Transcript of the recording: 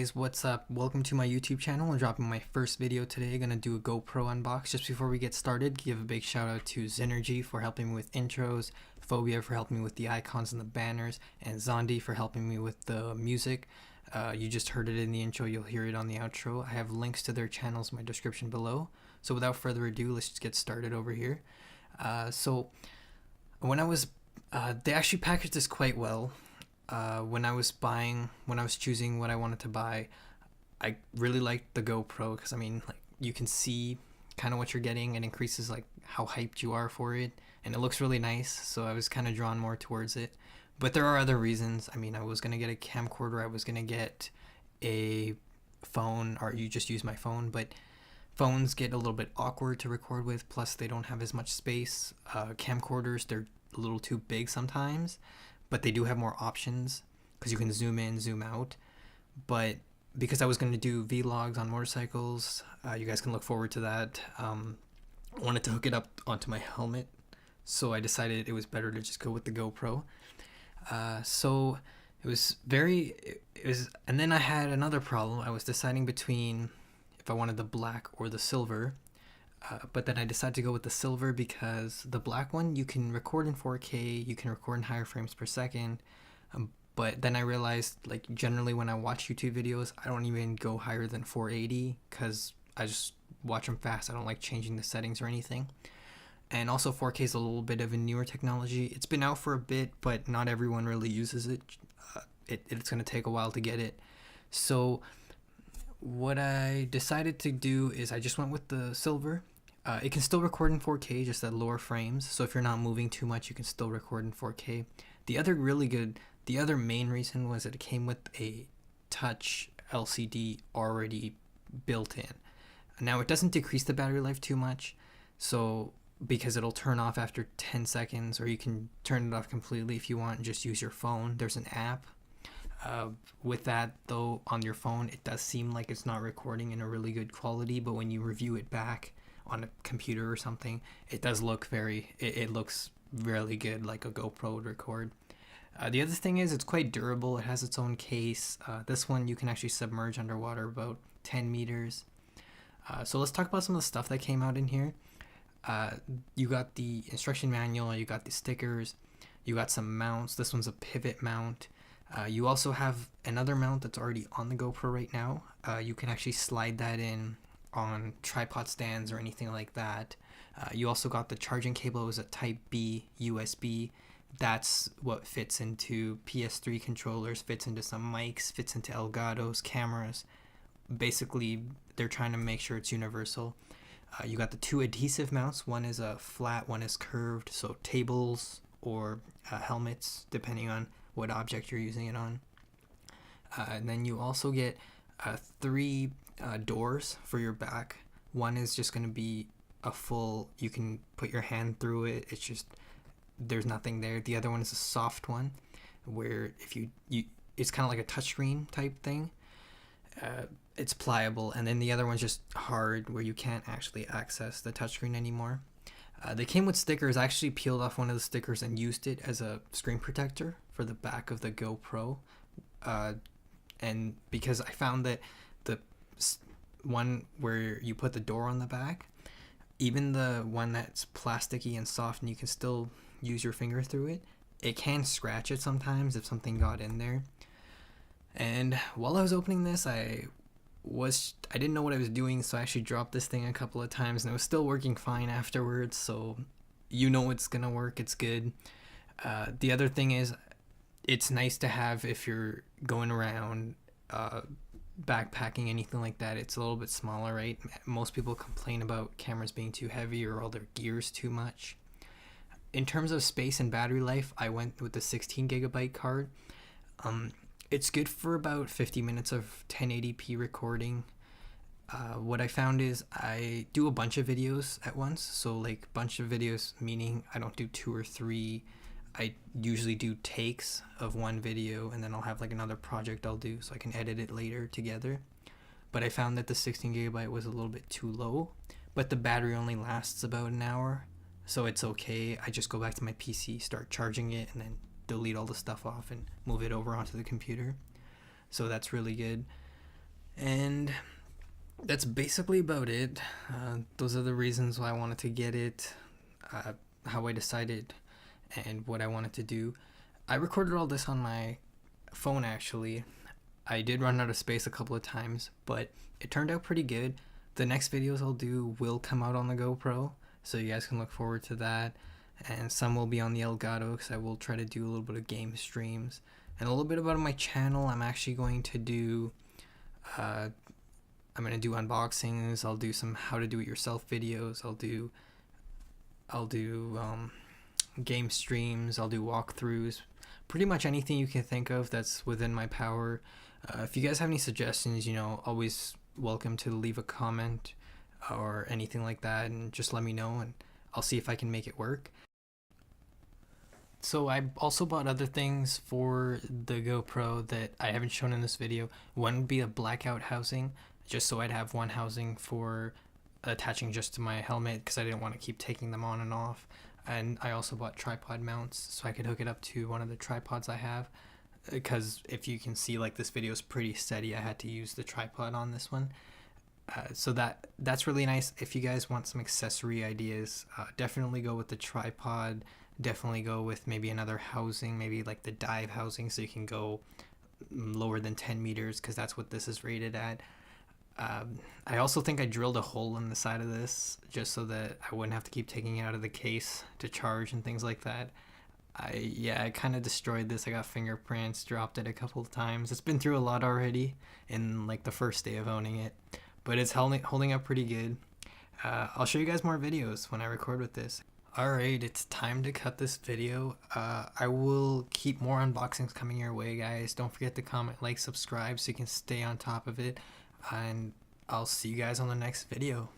guys, what's up? Welcome to my YouTube channel. I'm dropping my first video today. Gonna do a GoPro unbox. Just before we get started, give a big shout out to Zenergy for helping me with intros, Phobia for helping me with the icons and the banners, and Zondi for helping me with the music. You just heard it in the intro, you'll hear it on the outro. I have links to their channels in my description below. So without further ado, let's just get started over here. So when I was, they actually packaged this quite well. When I was choosing what I wanted to buy, I really liked the GoPro because I mean, like, you can see kind of what you're getting. It increases like how hyped you are for it, and it looks really nice. So I was kind of drawn more towards it. But there are other reasons. I mean, I was gonna get a camcorder. I was gonna get a phone, or you just use my phone. But phones get a little bit awkward to record with. Plus, they don't have as much space. Camcorders, they're a little too big sometimes. But they do have more options because you can zoom in, zoom out. But because I was going to do vlogs on motorcycles, you guys can look forward to that. I wanted to hook it up onto my helmet, so I decided it was better to just go with the GoPro. So it was, and then I had another problem. I was deciding between if I wanted the black or the silver. But then I decided to go with the silver because the black one, you can record in 4K, you can record in higher frames per second. But then I realized, like, generally when I watch YouTube videos, I don't even go higher than 480 because I just watch them fast. I don't like changing the settings or anything. And also 4K is a little bit of a newer technology. It's been out for a bit, but not everyone really uses it. It's going to take a while to get it. So what I decided to do is I just went with the silver. It can still record in 4K, just at lower frames. So if you're not moving too much, you can still record in 4K. The other main reason was that it came with a touch LCD already built in. Now it doesn't decrease the battery life too much, so because it'll turn off after 10 seconds, or you can turn it off completely if you want and just use your phone. There's an app. With that though, on your phone, it does seem like it's not recording in a really good quality, but when you review it back on a computer or something, it does look it looks really good, like a GoPro would record. The other thing is it's quite durable. It has its own case. This one you can actually submerge underwater about 10 meters. So let's talk about some of the stuff that came out in here. You got the instruction manual, you got the stickers, you got some mounts. This one's a pivot mount. You also have another mount that's already on the GoPro right now. You can actually slide that in on tripod stands or anything like that. You also got the charging cable. It was a Type B USB. That's what fits into PS3 controllers, fits into some mics, fits into Elgato's, cameras. Basically, they're trying to make sure it's universal. You got the two adhesive mounts. One is a flat, one is curved. So tables or helmets, depending on what object you're using it on. And then you also get three doors for your back. One is just going to be a full, you can put your hand through it. It's just, there's nothing there. The other one is a soft one where if you it's kind of like a touchscreen type thing. It's pliable. And then the other one's just hard where you can't actually access the touchscreen anymore. They came with stickers. I actually peeled off one of the stickers and used it as a screen protector for the back of the GoPro. And because I found that the one where you put the door on the back, even the one that's plasticky and soft and you can still use your finger through it, it can scratch it sometimes if something got in there. And while I was opening this, I didn't know what I was doing, so I actually dropped this thing a couple of times and it was still working fine afterwards. So you know it's gonna work, it's good. The other thing is, it's nice to have if you're going around backpacking, anything like that. It's a little bit smaller, right? Most people complain about cameras being too heavy or all their gear's too much. In terms of space and battery life, I went with the 16 gigabyte card. It's good for about 50 minutes of 1080p recording. What I found is I do a bunch of videos at once. So like bunch of videos, meaning I don't do 2 or 3. I usually do takes of one video and then I'll have like another project I'll do so I can edit it later together. But I found that the 16 gigabyte was a little bit too low, but the battery only lasts about an hour. So it's okay. I just go back to my PC, start charging it, and then delete all the stuff off and move it over onto the computer. So that's really good. And that's basically about it. Those are the reasons why I wanted to get it, how I decided, and what I wanted to do. I recorded all this on my phone actually. I did run out of space a couple of times, but it turned out pretty good. The next videos I'll do will come out on the GoPro, so you guys can look forward to that. And some will be on the Elgato because I will try to do a little bit of game streams. And a little bit about my channel, I'm actually going to do I'm gonna do unboxings. I'll do some how to do it yourself videos. I'll do game streams. I'll do walkthroughs. Pretty much anything you can think of that's within my power. If you guys have any suggestions, always welcome to leave a comment or anything like that, and just let me know, and I'll see if I can make it work. So I also bought other things for the GoPro that I haven't shown in this video. One would be a blackout housing, just so I'd have one housing for attaching just to my helmet because I didn't want to keep taking them on and off. And I also bought tripod mounts so I could hook it up to one of the tripods I have, because if you can see, like, this video is pretty steady. I had to use the tripod on this one. So that's really nice. If you guys want some accessory ideas, definitely go with the tripod. Definitely go with maybe another housing, maybe like the dive housing, so you can go lower than 10 meters, because that's what this is rated at. I also think I drilled a hole in the side of this just so that I wouldn't have to keep taking it out of the case to charge and things like that. I kind of destroyed this. I got fingerprints, dropped it a couple of times. It's been through a lot already in like the first day of owning it, but it's holding up pretty good. I'll show you guys more videos when I record with this. Alright, it's time to cut this video. I will keep more unboxings coming your way, guys. Don't forget to comment, like, subscribe so you can stay on top of it. And I'll see you guys on the next video.